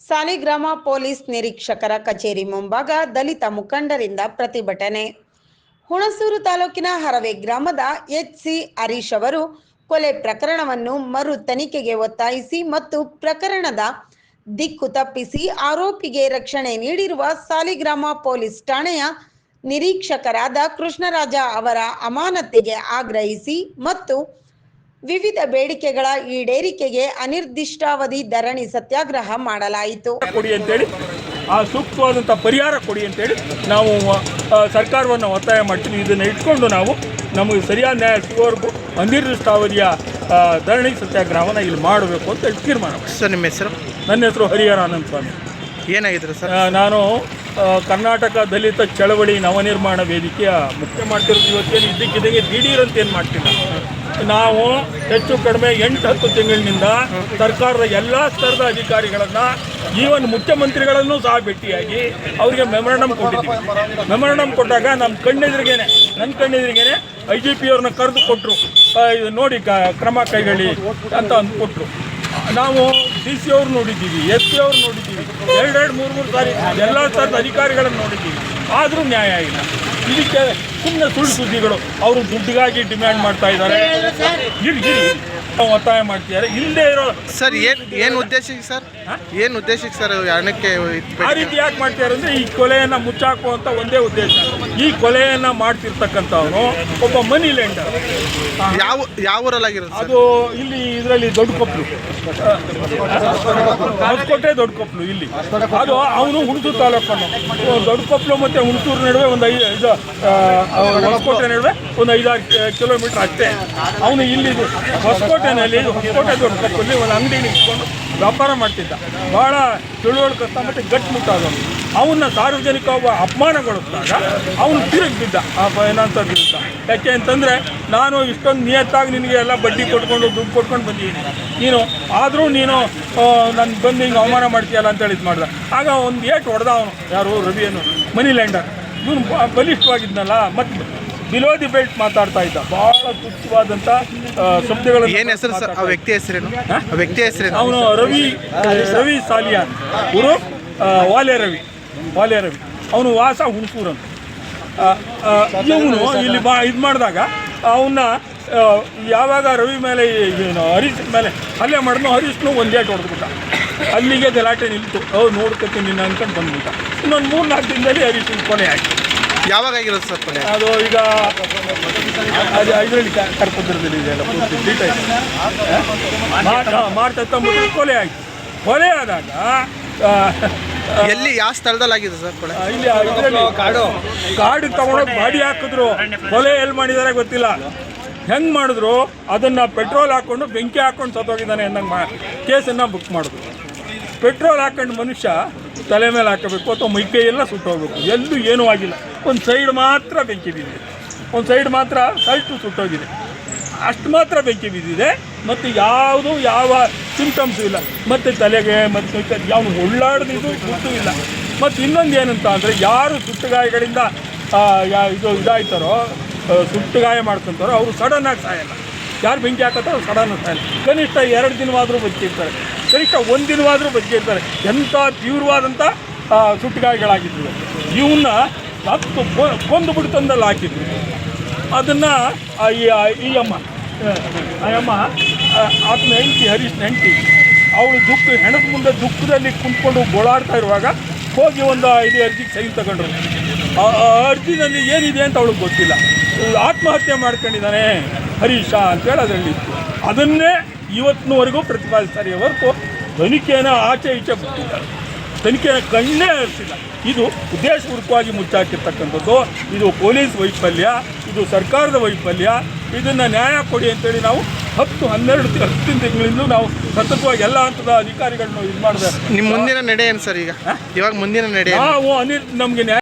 Saligrama police ನಿರೀಕ್ಷಕರ ಕಚೇರಿ ಮುಂಭಾಗ ದಲಿತ ಮುಖಂಡರಿಂದ ಪ್ರತಿಭಟನೆ. ಹುಣಸೂರು ತಾಲೂಕಿನ ಹರವೆ ಗ್ರಾಮದ ಎಚ್.ಸಿ. ಹರೀಶ್ ಅವರು ಕೊಲೆ ಪ್ರಕರಣವನ್ನು ಮರು ತನಿಖೆಗೆ ಒತ್ತಾಯಿಸಿ ಮತ್ತು ಪ್ರಕರಣದ ದಿಕ್ಕು ತಪ್ಪಿಸಿ ಆರೋಪಿಗೆ ರಕ್ಷಣೆ ನೀಡಿರುವ ಸಾಲಿಗ್ರಾಮ ಪೊಲೀಸ್ ಠಾಣೆಯ ನಿರೀಕ್ಷಕರಾದ ಕೃಷ್ಣರಾಜ ಅವರ ಅಮಾನತಿಗೆ ಆಗ್ರಹಿಸಿ ಮತ್ತು ವಿವಿಧ ಬೇಡಿಕೆಗಳ ಈಡೇರಿಕೆಗೆ ಅನಿರ್ದಿಷ್ಟಾವಧಿ ಧರಣಿ ಸತ್ಯಾಗ್ರಹ ಮಾಡಲಾಯಿತು. ಕೊಡಿ ಅಂತೇಳಿ ಆ ಸೂಕ್ತವಾದಂಥ ಪರಿಹಾರ ಕೊಡಿ ಅಂತೇಳಿ ನಾವು ಸರ್ಕಾರವನ್ನು ಒತ್ತಾಯ ಮಾಡ್ತೀವಿ. ಇದನ್ನು ಇಟ್ಕೊಂಡು ನಾವು ನಮಗೆ ಸರಿಯಾದ ನ್ಯಾಯ ಸಿಗೋವರೆಗೂ ಅನಿರ್ದಿಷ್ಟಾವಧಿಯ ಧರಣಿ ಸತ್ಯಾಗ್ರಹವನ್ನು ಇಲ್ಲಿ ಮಾಡಬೇಕು ಅಂತ ತೀರ್ಮಾನ. ಸರ್, ನಿಮ್ಮ ಹೆಸರು? ನನ್ನ ಹೆಸರು ಹರಿಹರ ಆನಂದ್ ಸ್ವಾಮಿ. ಏನಾಗಿದ್ರು ಸರ್? ನಾನು ಕರ್ನಾಟಕ ದಲಿತ ಚಳವಳಿ ನವನಿರ್ಮಾಣ ವೇದಿಕೆಯ ಮುಖ್ಯ ಮಾಡ್ತಿರೋದು. ಇವತ್ತೇನು ಇದ್ದಕ್ಕಿದ್ದಂಗೆ ದಿಢೀರಂತ ಏನು ಮಾಡ್ತಿಲ್ಲ. ನಾವು ಹೆಚ್ಚು ಕಡಿಮೆ 8-10 ತಿಂಗಳಿನಿಂದ ಸರ್ಕಾರದ ಎಲ್ಲ ಸ್ತರದ ಅಧಿಕಾರಿಗಳನ್ನು, ಈವನ್ ಮುಖ್ಯಮಂತ್ರಿಗಳನ್ನು ಸಹ ಭೇಟಿಯಾಗಿ ಅವರಿಗೆ ಮೆಮೊರಂಡಮ್ ಕೊಟ್ಟಿದ್ದೀವಿ. ಮೆಮೊರಂಡಮ್ ಕೊಟ್ಟಾಗ ನನ್ನ ಕಣ್ಣೆದುರಿಗೇನೆ IGP ಅವ್ರನ್ನ ಕರೆದು ಕೊಟ್ಟರು, ನೋಡಿ ಕ್ರಮ ಕೈಗೊಳ್ಳಿ ಅಂತ ಅಂದ್ಕೊಟ್ರು. ನಾವು DC ಅವ್ರು ನೋಡಿದ್ದೀವಿ, SP ಅವ್ರು ನೋಡಿದ್ದೀವಿ, 2-3 ಸಾರಿ ಎಲ್ಲ ಥರದ ಅಧಿಕಾರಿಗಳನ್ನು ನೋಡಿದ್ದೀವಿ. ಆದರೂ ನ್ಯಾಯ ಇಲ್ಲ. ಇದಕ್ಕೆ ಸುಮ್ಮನೆ ಸುಳ್ಳು ಸುದ್ದಿಗಳು. ಅವರು ದುಡ್ಡಿಗಾಗಿ ಡಿಮ್ಯಾಂಡ್ ಮಾಡ್ತಾ ಇದ್ದಾರೆ, ಒತ್ತಾಯ ಮಾಡ್ತಿದ್ದಾರೆ. ಇಲ್ಲದೆ ಇರೋ ಸರ್ ಏನು ಉದ್ದೇಶಕ್ಕೆ ಸರ್? ಏನು ಉದ್ದೇಶಕ್ಕೆ ಸರ್ ಹಣಕ್ಕೆ ಆ ರೀತಿ ಯಾಕೆ ಮಾಡ್ತಿದ್ದಾರೆ ಅಂದರೆ ಈ ಕೊಲೆಯನ್ನು ಮುಚ್ಚಾಕುವಂಥ ಒಂದೇ ಉದ್ದೇಶ. ಈ ಕೊಲೆಯನ್ನು ಮಾಡ್ತಿರ್ತಕ್ಕಂಥವನು ಒಬ್ಬ ಮನಿ ಲ್ಯಾಂಡರ್. ಯಾವ ಊರಲ್ಲಾಗಿರುತ್ತೆ ಅದು? ಇಲ್ಲಿ ಇದರಲ್ಲಿ ದೊಡ್ಡಕೊಪ್ಪಲು, ಹೊಸಕೋಟೆ ದೊಡ್ಡಕೊಪ್ಪಲು ಇಲ್ಲಿ. ಅದು ಅವನು ಹುಣಸೂರು ತಾಲೂಕನ್ನು, ದೊಡ್ಡಕೊಪ್ಪಲು ಮತ್ತು ಹುಣಸೂರು ನಡುವೆ ಒಂದು ಹೊಸಕೋಟೆ ನಡುವೆ ಒಂದು 5-6 ಕಿಲೋಮೀಟರ್ ಅಷ್ಟೇ. ಅವನು ಇಲ್ಲಿ ಹೊಸಕೋಟೆನಲ್ಲಿ, ಹೊಸಕೋಟೆ ದೊಡ್ಡಕೊಪ್ಪಲ್ಲಿ ಒಂದು ಅಂಗಡಿ ಇಟ್ಕೊಂಡು ವ್ಯಾಪಾರ ಮಾಡ್ತಿದ್ದ. ಭಾಳ ತಿಳುವಳಿಕಸ್ತ ಮತ್ತು ಗಟ್ಟಿಮುಟ್ಟಾದವನು. ಅವನ್ನ ಸಾರ್ವಜನಿಕ ಅಪಮಾನಗೊಳಿಸಿದಾಗ ಅವನು ತಿರುಗಿ ಬಿದ್ದ ಆ ಫೈನಾನ್ಸರ್ ವಿರುದ್ಧ. ಯಾಕೆ ಅಂತಂದರೆ, ನಾನು ಇಷ್ಟೊಂದು ನಿಯತ್ತಾಗಿ ನಿನಗೆ ಎಲ್ಲ ಬಡ್ಡಿ ಕೊಟ್ಕೊಂಡು ದುಡ್ಡು ಕೊಟ್ಕೊಂಡು ಬಂದಿದ್ದೀನಿ, ಆದರೂ ನೀನು ನಾನು ಬಂದು ಹಿಂಗೆ ಅವಮಾನ ಮಾಡ್ತೀಯಲ್ಲ ಅಂತೇಳಿ ಇದು ಮಾಡ್ದೆ. ಆಗ ಒಂದು ಏಟು ಹೊಡೆದ ಅವನು, ಯಾರು ರವಿಯನ್ನು, ಮನಿ ಲ್ಯಾಂಡರ್. ಇವನು ಬಲಿಷ್ಠವಾಗಿದ್ನಲ್ಲ, ಮತ್ತು ಬಿಲೋ ದಿ ಬೆಲ್ಟ್ ಮಾತಾಡ್ತಾ ಇದ್ದ. ಭಾಳ ತುಚ್ಛವಾದಂಥ ಶಬ್ದಗಳು. ಏನು ಹೆಸರು ಸರ್ ಆ ವ್ಯಕ್ತಿ ಹೆಸರೇನು? ವ್ಯಕ್ತಿ ಹೆಸರೇನು? ಅವನು ರವಿ ಸಾಲಿಯಾನ್, ಇವರು ವಾಲೆ ರವಿ. ಅವನು ವಾಸ ಹುಣಸೂರಂತ. ಇವನು ಇಲ್ಲಿ ಇದು ಮಾಡಿದಾಗ ಅವನ್ನ ಯಾವಾಗ ರವಿ ಮೇಲೆ ಹರೀಶ್ ಮೇಲೆ ಹಲ್ಲೆ ಮಾಡಿದ್ನೋ, ಹರೀಶ್ನು ಒಂದೇಟು ಹೊಡೆದ್ಬಿಟ್ಟ. ಅಲ್ಲಿಗೆ ಗಲಾಟೆ ನಿಲ್ತು. ನೋಡ್ಕೊತೀನಿ ನಿನ್ನ ಅನ್ಕೊಂಡು ಬಂದ್ಬಿಟ್ಟ. ಇನ್ನೊಂದು 3-4 ದಿನದಲ್ಲಿ ಹರೀಶ್ ಕೊಲೆ ಆಯಿತು. ಯಾವಾಗ ಆಗಿರೋದು ಸರ್ ಕೊಲೆ? ಅದು ಈಗ ಇದರಲ್ಲಿ ಕರ್ಪುರದಲ್ಲಿ ಇದೆಯಲ್ಲ, ಮಾರ್ಚ್ 19 ಕೊಲೆ ಆಯಿತು. ಕೊಲೆ ಆದಾಗ ಎಲ್ಲಿ, ಯಾವ ಸ್ಥಳದಲ್ಲಿ ಆಗಿದೆ ಸರ್ ಕೊಲೆ? ಇಲ್ಲಿ ಇದರಲ್ಲಿ ಕಾಡಿಗೆ ತಗೊಂಡೋಗಿ ಬಾಡಿ ಹಾಕಿದ್ರು. ಕೊಲೆ ಎಲ್ಲಿ ಮಾಡಿದ್ದಾರೆ ಗೊತ್ತಿಲ್ಲ. ಹೆಂಗೆ ಮಾಡಿದ್ರು, ಅದನ್ನು ಪೆಟ್ರೋಲ್ ಹಾಕ್ಕೊಂಡು ಬೆಂಕಿ ಹಾಕ್ಕೊಂಡು ಸತ್ತೋಗಿದ್ದಾನೆ ಅನ್ನಂಗೆ ಕೇಸನ್ನು ಬುಕ್ ಮಾಡಿದ್ರು. ಪೆಟ್ರೋಲ್ ಹಾಕೊಂಡು ಮನುಷ್ಯ ತಲೆ ಮೇಲೆ ಹಾಕಬೇಕು ಅಥವಾ ಮೈಕೈ ಎಲ್ಲ ಸುಟ್ಟೋಗ್ಬೇಕು. ಎಲ್ಲೂ ಏನೂ ಆಗಿಲ್ಲ. ಒಂದು ಸೈಡ್ ಮಾತ್ರ ಬೆಂಕಿ ಬಿದ್ದಿದೆ, ಒಂದು ಸೈಡ್ ಮಾತ್ರ ಸಲ್ಟು ಸುಟ್ಟೋಗಿದೆ, ಅಷ್ಟು ಮಾತ್ರ ಬೆಂಕಿ ಬಿದ್ದಿದೆ. ಮತ್ತು ಯಾವ ಸಿಂಪ್ಟಮ್ಸು ಇಲ್ಲ. ಮತ್ತು ತಲೆಗೆ ಮತ್ತು ಯಾವನು ಒಳ್ಳಾಡ್ದಿದ್ದು ಗುರ್ತು ಇಲ್ಲ. ಮತ್ತು ಇನ್ನೊಂದು ಏನಂತ ಅಂದರೆ, ಯಾರು ಸುಟ್ಟುಗಾಯಗಳಿಂದ ಇದಾಯ್ತಾರೋ, ಸುಟ್ಟುಗಾಯ ಮಾಡ್ಕೊತಾರೋ ಅವರು ಸಡನ್ನಾಗಿ ಸಾಯಲ್ಲ. ಯಾರು ಬೆಂಕಿ ಹಾಕೋತಾರೋ ಸಡನ್ನಾಗಿ ಸಾಯಲ್ಲ. ಕನಿಷ್ಠ 2 ದಿನವಾದರೂ ಬದುಕಿರ್ತಾರೆ, ಕನಿಷ್ಠ 1 ದಿನವಾದರೂ ಬದುಕಿರ್ತಾರೆ. ಎಂಥ ತೀವ್ರವಾದಂಥ ಸುಟ್ಟುಗಾಯಗಳಾಗಿದ್ದರು. ಇವನ್ನ ಕೊಂದು ಬಿಡ್ತಂದಲ್ಲಿ ಹಾಕಿದ್ರು. ಅದನ್ನು ಈ ಅಮ್ಮ ಆತನ ಹೆಂಡತಿ, ಹರೀಶ್ನ ಹೆಂಡತಿ, ಅವಳು ಹೆಣದ ಮುಂದೆ ದುಃಖದಲ್ಲಿ ಕುಂತ್ಕೊಂಡು ಗೋಳಾಡ್ತಾ ಇರುವಾಗ ಹೋಗಿ ಒಂದು 5 ಅರ್ಜಿಗೆ ಸೈನ್ ತಗೊಂಡ್ರು. ಆ ಅರ್ಜಿನಲ್ಲಿ ಏನಿದೆ ಅಂತ ಅವಳಿಗೆ ಗೊತ್ತಿಲ್ಲ. ಆತ್ಮಹತ್ಯೆ ಮಾಡ್ಕೊಂಡಿದ್ದಾನೆ ಹರೀಶ ಅಂತೇಳಿ ಅದರಲ್ಲಿ ಇತ್ತು. ಅದನ್ನೇ ಇವತ್ತಿನವರೆಗೂ ಪ್ರತಿಪಾದಿಸ್ತಾರೆ ಹೊರತು ತನಿಖೆಯನ್ನು ಆಚೆ ಈಚೆ ಬಿಟ್ಟಿದ್ದಾರೆ. ತನಿಖೆಯನ್ನು ಕಣ್ಣೇ ಹರಿಸಿಲ್ಲ. ಇದು ಉದ್ದೇಶಪೂರ್ವಕವಾಗಿ ಮುಚ್ಚಾಕಿರ್ತಕ್ಕಂಥದ್ದು. ಇದು ಪೊಲೀಸ್ ವೈಫಲ್ಯ, ಇದು ಸರ್ಕಾರದ ವೈಫಲ್ಯ. ಇದನ್ನು ನ್ಯಾಯ ಕೊಡಿ ಅಂತೇಳಿ ನಾವು 10-12 ತಿಂಗಳಿಂದ ನಾವು ಸತತವಾಗಿ ಎಲ್ಲ ಹಂತದ ಅಧಿಕಾರಿಗಳನ್ನ ಇದು ಮಾಡಿದೆ. ನಿಮ್ಮ ಮುಂದಿನ ನಡೆ ಏನು ಸರ್? ಇವಾಗ ಮುಂದಿನ ನಡೆ ನಾವು ನಮಗೆ ನ್ಯಾಯ